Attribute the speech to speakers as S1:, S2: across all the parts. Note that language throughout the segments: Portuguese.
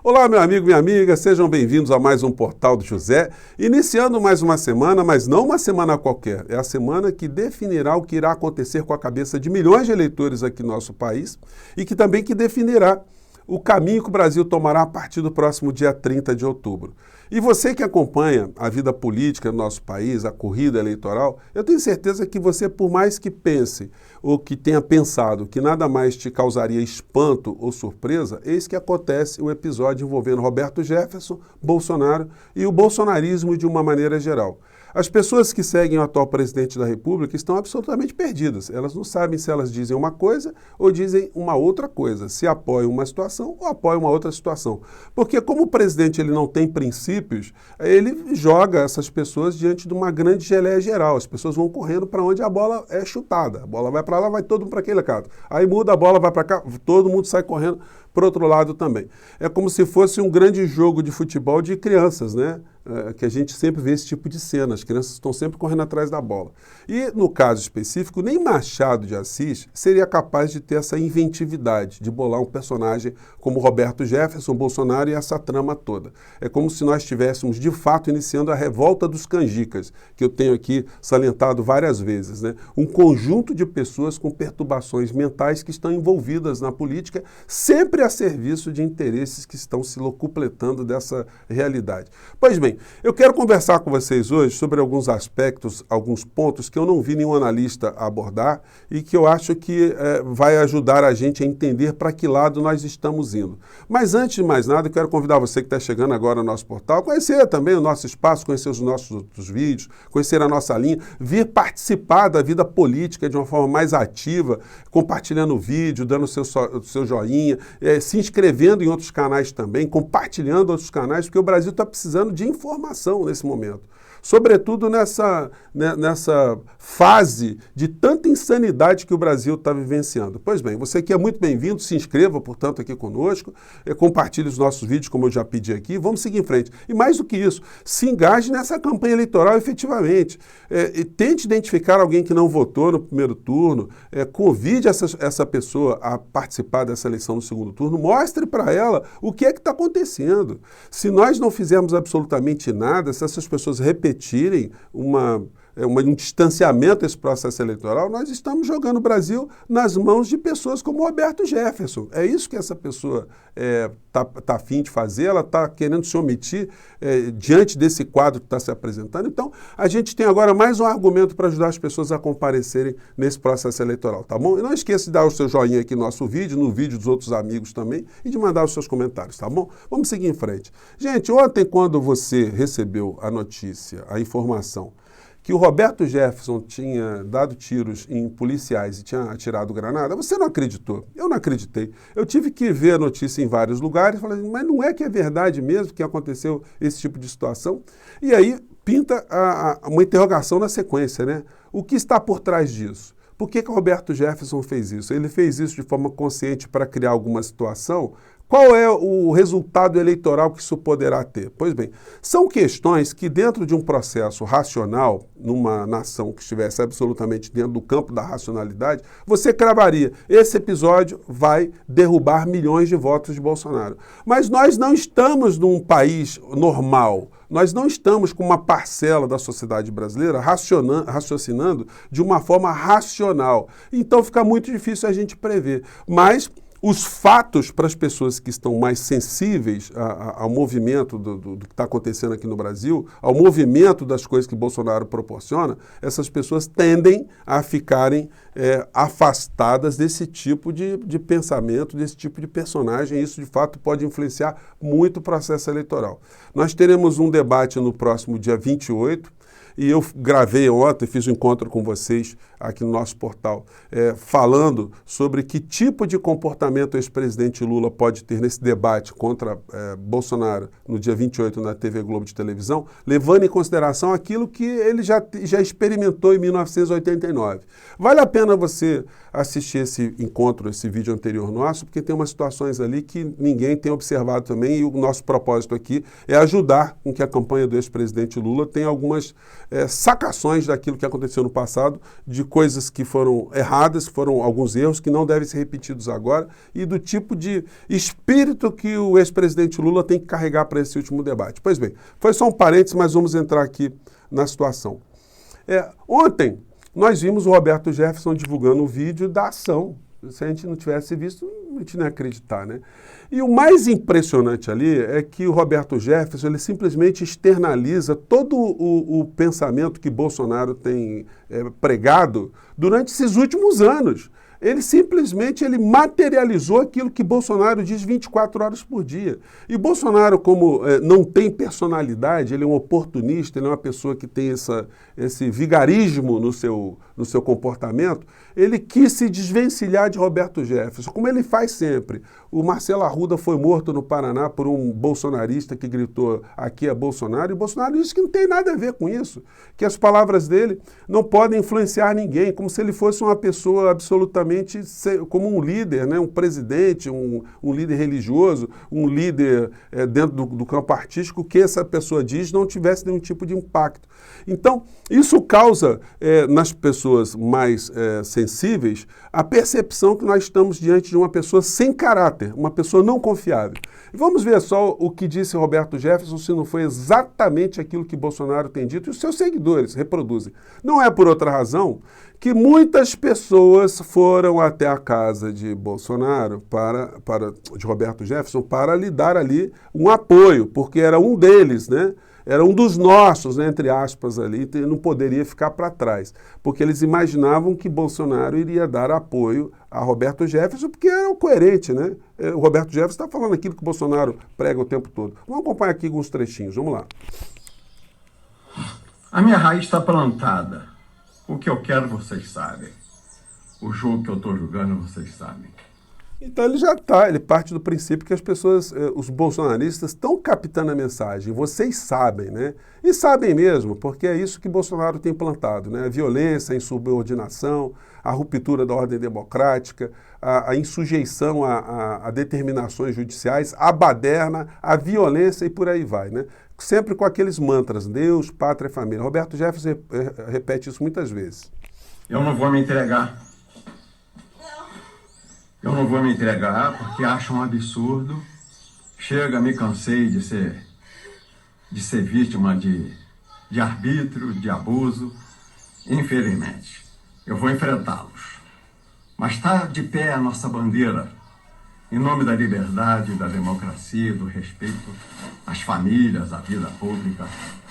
S1: Olá, meu amigo, minha amiga, sejam bem-vindos a mais um Portal do José. Iniciando mais uma semana, mas não uma semana qualquer. É a semana que definirá o que irá acontecer com a cabeça de milhões de eleitores aqui no nosso país e que também definirá o caminho que o Brasil tomará a partir do próximo dia 30 de outubro. E você que acompanha a vida política do nosso país, a corrida eleitoral, eu tenho certeza que você, por mais que pense ou que tenha pensado que nada mais te causaria espanto ou surpresa, eis que acontece o episódio envolvendo Roberto Jefferson, Bolsonaro e o bolsonarismo de uma maneira geral. As pessoas que seguem o atual presidente da República estão absolutamente perdidas. Elas não sabem se elas dizem uma coisa ou dizem uma outra coisa, se apoiam uma situação ou apoiam uma outra situação. Porque como o presidente ele não tem princípios, ele joga essas pessoas diante de uma grande geleia geral. As pessoas vão correndo para onde a bola é chutada. A bola vai para lá, vai todo mundo para aquele canto. Aí muda a bola, vai para cá, todo mundo sai correndo para outro lado também. É como se fosse um grande jogo de futebol de crianças, né? Que a gente sempre vê esse tipo de cena, as crianças estão sempre correndo atrás da bola. E, no caso específico, nem Machado de Assis seria capaz de ter essa inventividade, de bolar um personagem como Roberto Jefferson, Bolsonaro e essa trama toda. É como se nós estivéssemos, de fato, iniciando a revolta dos canjicas, que eu tenho aqui salientado várias vezes, né? Um conjunto de pessoas com perturbações mentais que estão envolvidas na política, sempre a serviço de interesses que estão se locupletando dessa realidade. Pois bem, eu quero conversar com vocês hoje sobre alguns aspectos, alguns pontos que eu não vi nenhum analista abordar e que eu acho que vai ajudar a gente a entender para que lado nós estamos indo. Mas antes de mais nada, eu quero convidar você que está chegando agora no nosso portal, conhecer também o nosso espaço, conhecer os nossos outros vídeos, conhecer a nossa linha, vir participar da vida política de uma forma mais ativa, compartilhando o vídeo, dando o seu joinha, se inscrevendo em outros canais também, compartilhando outros canais, porque o Brasil está precisando de informação nesse momento. Sobretudo nessa fase de tanta insanidade que o Brasil está vivenciando. Pois bem, você que é muito bem-vindo, se inscreva, portanto, aqui conosco, compartilhe os nossos vídeos, como eu já pedi aqui, vamos seguir em frente. E mais do que isso, se engaje nessa campanha eleitoral efetivamente. E tente identificar alguém que não votou no primeiro turno, convide essa pessoa a participar dessa eleição no segundo turno, mostre para ela o que é que está acontecendo. Se nós não fizermos absolutamente nada, se essas pessoas repetirem um distanciamento desse processo eleitoral, nós estamos jogando o Brasil nas mãos de pessoas como Roberto Jefferson. É isso que essa pessoa está a fim de fazer, ela está querendo se omitir diante desse quadro que está se apresentando. Então, a gente tem agora mais um argumento para ajudar as pessoas a comparecerem nesse processo eleitoral, tá bom? E não esqueça de dar o seu joinha aqui no nosso vídeo, no vídeo dos outros amigos também, e de mandar os seus comentários, tá bom? Vamos seguir em frente. Gente, ontem, quando você recebeu a notícia, a informação, que o Roberto Jefferson tinha dado tiros em policiais e tinha atirado granada, você não acreditou. Eu não acreditei. Eu tive que ver a notícia em vários lugares e falei, mas não é que é verdade mesmo que aconteceu esse tipo de situação? E aí pinta uma interrogação na sequência, né? O que está por trás disso? Por que o Roberto Jefferson fez isso? Ele fez isso de forma consciente para criar alguma situação? Qual é o resultado eleitoral que isso poderá ter? Pois bem, são questões que dentro de um processo racional, numa nação que estivesse absolutamente dentro do campo da racionalidade, você cravaria, esse episódio vai derrubar milhões de votos de Bolsonaro. Mas nós não estamos num país normal. Nós não estamos com uma parcela da sociedade brasileira raciocinando de uma forma racional. Então fica muito difícil a gente prever. Mas os fatos para as pessoas que estão mais sensíveis ao movimento do que está acontecendo aqui no Brasil, ao movimento das coisas que Bolsonaro proporciona, essas pessoas tendem a ficarem afastadas desse tipo de pensamento, desse tipo de personagem. Isso, de fato, pode influenciar muito o processo eleitoral. Nós teremos um debate no próximo dia 28, e eu gravei ontem, fiz um encontro com vocês aqui no nosso portal, falando sobre que tipo de comportamento o ex-presidente Lula pode ter nesse debate contra Bolsonaro no dia 28 na TV Globo de televisão, levando em consideração aquilo que ele já experimentou em 1989. Vale a pena você assistir esse encontro, esse vídeo anterior nosso, porque tem umas situações ali que ninguém tem observado também, e o nosso propósito aqui é ajudar com que a campanha do ex-presidente Lula tenha algumas sacações daquilo que aconteceu no passado, de coisas que foram erradas, foram alguns erros que não devem ser repetidos agora, e do tipo de espírito que o ex-presidente Lula tem que carregar para esse último debate. Pois bem, foi só um parênteses, mas vamos entrar aqui na situação. Ontem, nós vimos o Roberto Jefferson divulgando um vídeo da ação. Se a gente não tivesse visto, a gente não ia acreditar, né? E o mais impressionante ali é que o Roberto Jefferson, ele simplesmente externaliza todo o pensamento que Bolsonaro tem pregado durante esses últimos anos. Ele simplesmente materializou aquilo que Bolsonaro diz 24 horas por dia. E Bolsonaro, como não tem personalidade, ele é um oportunista, ele é uma pessoa que tem esse vigarismo no seu comportamento, ele quis se desvencilhar de Roberto Jefferson, como ele faz sempre. O Marcelo Arruda foi morto no Paraná por um bolsonarista que gritou "aqui é Bolsonaro", e Bolsonaro disse que não tem nada a ver com isso, que as palavras dele não podem influenciar ninguém, como se ele fosse uma pessoa absolutamente como um líder, né? Um presidente, um líder religioso, um líder dentro do campo artístico, que essa pessoa diz não tivesse nenhum tipo de impacto. Então, isso causa nas pessoas mais sensíveis a percepção que nós estamos diante de uma pessoa sem caráter, uma pessoa não confiável. E vamos ver só o que disse Roberto Jefferson, se não foi exatamente aquilo que Bolsonaro tem dito e os seus seguidores reproduzem. Não é por outra razão que muitas pessoas foram até a casa de Bolsonaro, de Roberto Jefferson, para lhe dar ali um apoio, porque era um deles, né? Era um dos nossos, né, entre aspas, ali, e não poderia ficar para trás, porque eles imaginavam que Bolsonaro iria dar apoio a Roberto Jefferson, porque era o coerente, né? O Roberto Jefferson está falando aquilo que o Bolsonaro prega o tempo todo. Vamos acompanhar aqui alguns trechinhos, vamos lá.
S2: A minha raiz está plantada. O que eu quero, vocês sabem. O jogo que eu estou jogando, vocês sabem.
S1: Então ele parte do princípio que as pessoas, os bolsonaristas, estão captando a mensagem. Vocês sabem, né? E sabem mesmo, porque é isso que Bolsonaro tem plantado, né? A violência, a insubordinação, a ruptura da ordem democrática, a insujeição a determinações judiciais, a baderna, a violência e por aí vai, né? Sempre com aqueles mantras, Deus, pátria e família. Roberto Jefferson repete isso muitas vezes.
S2: Eu não vou me entregar. Eu não vou me entregar porque acho um absurdo. Chega, me cansei de ser vítima de arbítrio, de abuso. Infelizmente, eu vou enfrentá-los. Mas está de pé a nossa bandeira, em nome da liberdade, da democracia, do respeito às famílias, à vida pública.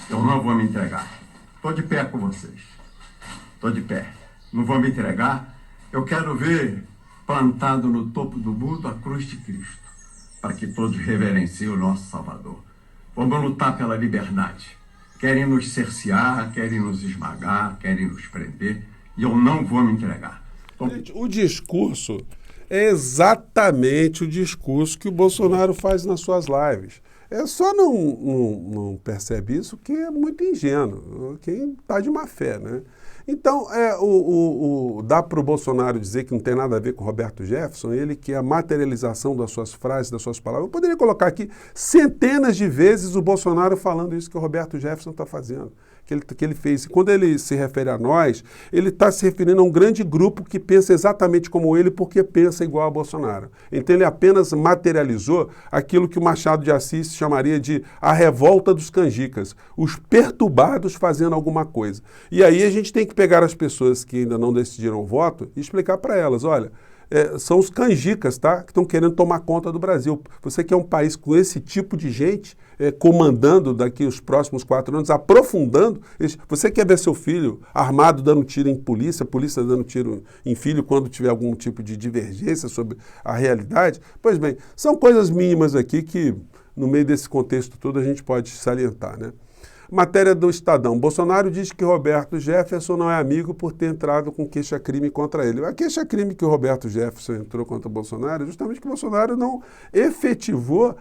S2: Eu não vou me entregar. Estou de pé com vocês. Estou de pé. Não vou me entregar. Eu quero ver plantado no topo do mundo a cruz de Cristo, para que todos reverenciem o nosso Salvador. Vamos lutar pela liberdade. Querem nos cercear, querem nos esmagar, querem nos prender, e eu não vou me entregar.
S1: Gente, o discurso é exatamente o discurso que o Bolsonaro faz nas suas lives. Só não percebe isso que é muito ingênuo, quem está de má fé, né? Então, dá para o Bolsonaro dizer que não tem nada a ver com Roberto Jefferson, ele que é a materialização das suas frases, das suas palavras. Eu poderia colocar aqui centenas de vezes o Bolsonaro falando isso que o Roberto Jefferson está fazendo, que ele fez. E quando ele se refere a nós, ele está se referindo a um grande grupo que pensa exatamente como ele, porque pensa igual a Bolsonaro. Então ele apenas materializou aquilo que o Machado de Assis chamaria de a revolta dos canjicas, os perturbados fazendo alguma coisa. E aí a gente tem que pegar as pessoas que ainda não decidiram o voto e explicar para elas, olha, são os canjicas, tá? Que estão querendo tomar conta do Brasil. Você quer um país com esse tipo de gente comandando daqui os próximos 4 anos, aprofundando. Você quer ver seu filho armado dando tiro em polícia dando tiro em filho quando tiver algum tipo de divergência sobre a realidade? Pois bem, são coisas mínimas aqui que, no meio desse contexto todo, a gente pode salientar, né? Matéria do Estadão. Bolsonaro diz que Roberto Jefferson não é amigo por ter entrado com queixa-crime contra ele. A queixa-crime que o Roberto Jefferson entrou contra o Bolsonaro é justamente que o Bolsonaro não efetivou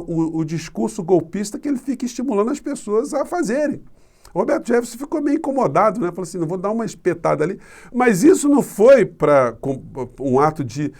S1: o discurso golpista que ele fica estimulando as pessoas a fazerem. O Roberto Jefferson ficou meio incomodado, né? Falou assim, não vou dar uma espetada ali. Mas isso não foi para um ato de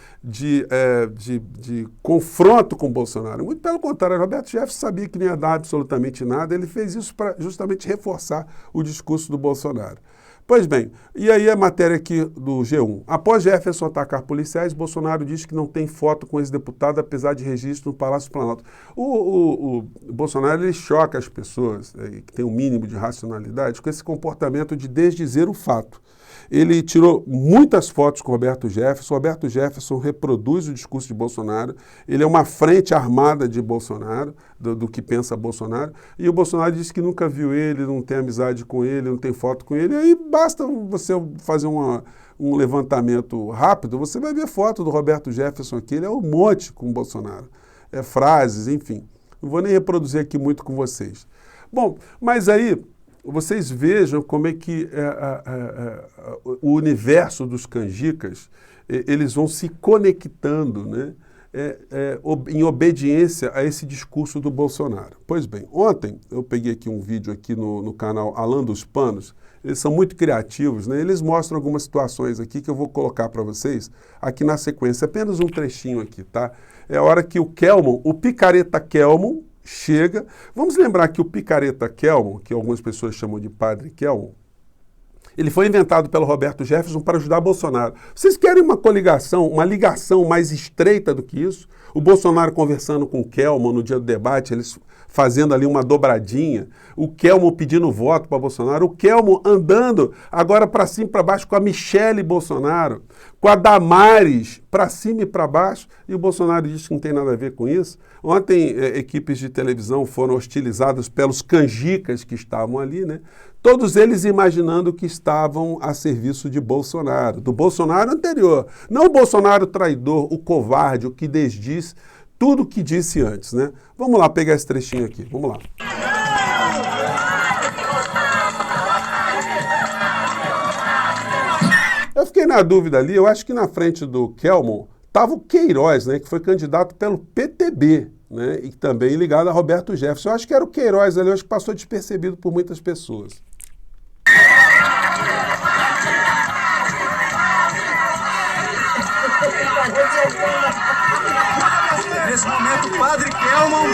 S1: confronto com o Bolsonaro. Muito pelo contrário, o Roberto Jefferson sabia que não ia dar absolutamente nada. Ele fez isso para justamente reforçar o discurso do Bolsonaro. Pois bem, e aí a matéria aqui do G1. Após Jefferson atacar policiais, Bolsonaro diz que não tem foto com ex-deputado, apesar de registro no Palácio Planalto. O Bolsonaro, ele choca as pessoas, que tem um mínimo de racionalidade, com esse comportamento de desdizer o fato. Ele tirou muitas fotos com o Roberto Jefferson. O Roberto Jefferson reproduz o discurso de Bolsonaro. Ele é uma frente armada de Bolsonaro, do que pensa Bolsonaro. E o Bolsonaro diz que nunca viu ele, não tem amizade com ele, não tem foto com ele. Aí basta você fazer um levantamento rápido, você vai ver foto do Roberto Jefferson aqui. Ele é um monte com o Bolsonaro. Frases, enfim. Não vou nem reproduzir aqui muito com vocês. Bom, mas aí vocês vejam como é que o universo dos canjicas, eles vão se conectando, né, em obediência a esse discurso do Bolsonaro. Pois bem, ontem eu peguei aqui um vídeo aqui no canal Alan dos Panos. Eles são muito criativos, né? Eles mostram algumas situações aqui que eu vou colocar para vocês aqui na sequência. Apenas um trechinho aqui, tá? É a hora que o Kelmon, o picareta Kelmon, chega. Vamos lembrar que o picareta Kelmon, que algumas pessoas chamam de Padre Kelmon, ele foi inventado pelo Roberto Jefferson para ajudar Bolsonaro. Vocês querem uma coligação, uma ligação mais estreita do que isso? O Bolsonaro conversando com o Kelmon no dia do debate, eles fazendo ali uma dobradinha, o Kelmon pedindo voto para Bolsonaro, o Kelmon andando agora para cima e para baixo com a Michele Bolsonaro, com a Damares para cima e para baixo, e o Bolsonaro diz que não tem nada a ver com isso. Ontem, equipes de televisão foram hostilizadas pelos canjicas que estavam ali, né? Todos eles imaginando que estavam a serviço de Bolsonaro, do Bolsonaro anterior. Não o Bolsonaro traidor, o covarde, o que desdiz tudo o que disse antes, né? Vamos lá pegar esse trechinho aqui, vamos lá. Eu fiquei na dúvida ali, eu acho que na frente do Kelmon estava o Queiroz, né, que foi candidato pelo PTB, né, e também ligado a Roberto Jefferson. Eu acho que era o Queiroz ali, eu acho que passou despercebido por muitas pessoas.
S3: Nesse momento, o Padre Kelmon.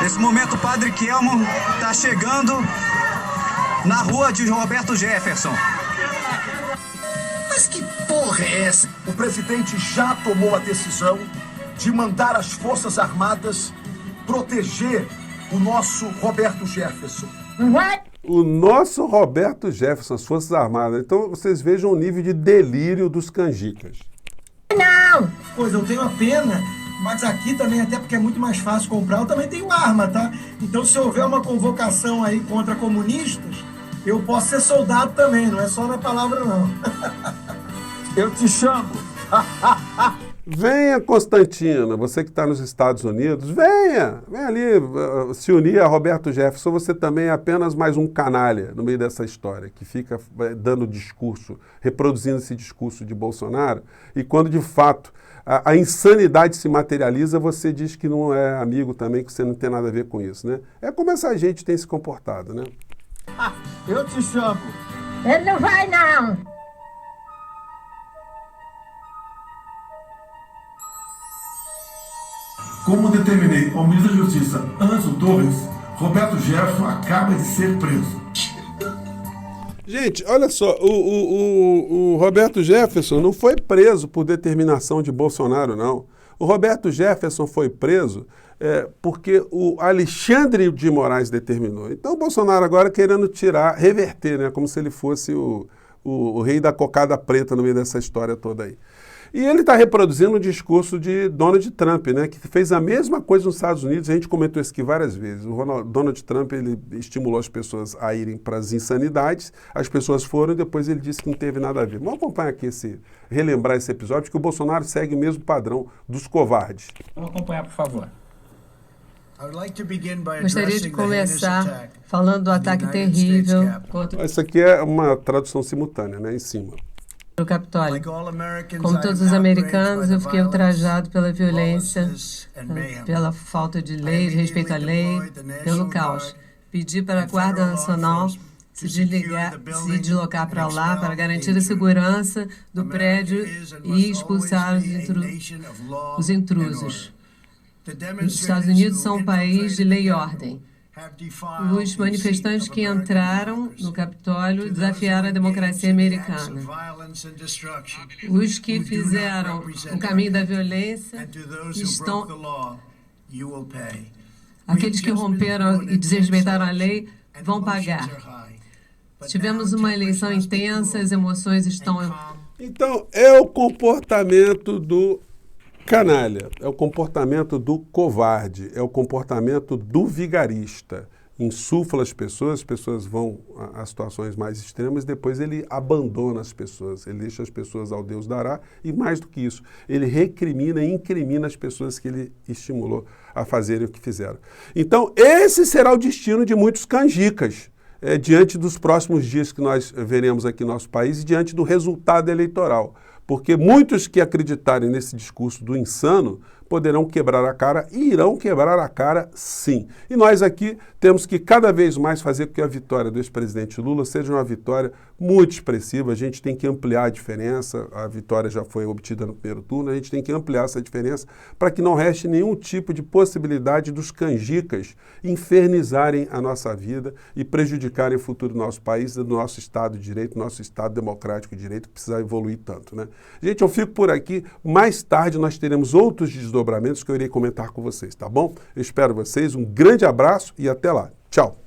S3: Nesse momento, o Padre Kelmon está chegando na rua de Roberto Jefferson.
S4: Mas que porra é essa? O presidente já tomou a decisão de mandar as Forças Armadas proteger o nosso Roberto Jefferson.
S1: What? O nosso Roberto Jefferson, as Forças Armadas. Então vocês vejam o nível de delírio dos canjicas.
S5: Não! Pois eu tenho a pena, mas aqui também, até porque é muito mais fácil comprar, eu também tenho arma, tá? Então se houver uma convocação aí contra comunistas, eu posso ser soldado também, não é só na palavra não.
S4: Eu te chamo.
S1: Venha, Constantina, você que está nos Estados Unidos, venha ali se unir a Roberto Jefferson. Você também é apenas mais um canalha no meio dessa história, que fica dando discurso, reproduzindo esse discurso de Bolsonaro, e quando de fato a insanidade se materializa, você diz que não é amigo também, que você não tem nada a ver com isso, né? É como essa gente tem se comportado, né?
S4: Eu te chamo.
S6: Ele não vai, não.
S7: Como determinei ao ministro da Justiça, Ângelo Torres, Roberto Jefferson acaba de ser preso.
S1: Gente, olha só, o Roberto Jefferson não foi preso por determinação de Bolsonaro, não. O Roberto Jefferson foi preso porque o Alexandre de Moraes determinou. Então o Bolsonaro agora querendo reverter, né, como se ele fosse o rei da cocada preta no meio dessa história toda aí. E ele está reproduzindo o discurso de Donald Trump, né, que fez a mesma coisa nos Estados Unidos. A gente comentou isso aqui várias vezes. O Donald Trump, ele estimulou as pessoas a irem para as insanidades, as pessoas foram e depois ele disse que não teve nada a ver. Vamos acompanhar aqui relembrar esse episódio, que o Bolsonaro segue o mesmo padrão dos covardes.
S8: Vamos acompanhar, por favor.
S9: Gostaria de começar falando do ataque terrível contra...
S1: Isso aqui é uma tradução simultânea, né, em cima.
S9: no Capitólio. Como todos os americanos, eu fiquei ultrajado pela violência, pela falta de lei, de respeito à lei, pelo caos. Pedi para a Guarda Nacional se deslocar para lá para garantir a segurança do prédio e expulsar os intrusos. Os Estados Unidos são um país de lei e ordem. Os manifestantes que entraram no Capitólio desafiaram a democracia americana. Os que fizeram o caminho da violência estão... Aqueles que romperam e desrespeitaram a lei vão pagar. Tivemos uma eleição intensa, as emoções estão...
S1: Então, é o comportamento do canalha, é o comportamento do covarde, é o comportamento do vigarista. Insufla as pessoas vão a situações mais extremas, depois ele abandona as pessoas, ele deixa as pessoas ao Deus dará, e mais do que isso, ele recrimina e incrimina as pessoas que ele estimulou a fazerem o que fizeram. Então, esse será o destino de muitos canjicas, diante dos próximos dias que nós veremos aqui no nosso país e diante do resultado eleitoral. Porque muitos que acreditarem nesse discurso do insano poderão quebrar a cara e irão quebrar a cara sim. E nós aqui temos que cada vez mais fazer com que a vitória do ex-presidente Lula seja uma vitória muito expressiva. A gente tem que ampliar a diferença, a vitória já foi obtida no primeiro turno, a gente tem que ampliar essa diferença para que não reste nenhum tipo de possibilidade dos canjicas infernizarem a nossa vida e prejudicarem o futuro do nosso país, do nosso Estado de Direito, do nosso Estado democrático de direito, que precisa evoluir tanto, né? Gente, eu fico por aqui. Mais tarde nós teremos outros desdobramentos que eu irei comentar com vocês, tá bom? Eu espero vocês. Um grande abraço e até lá. Tchau.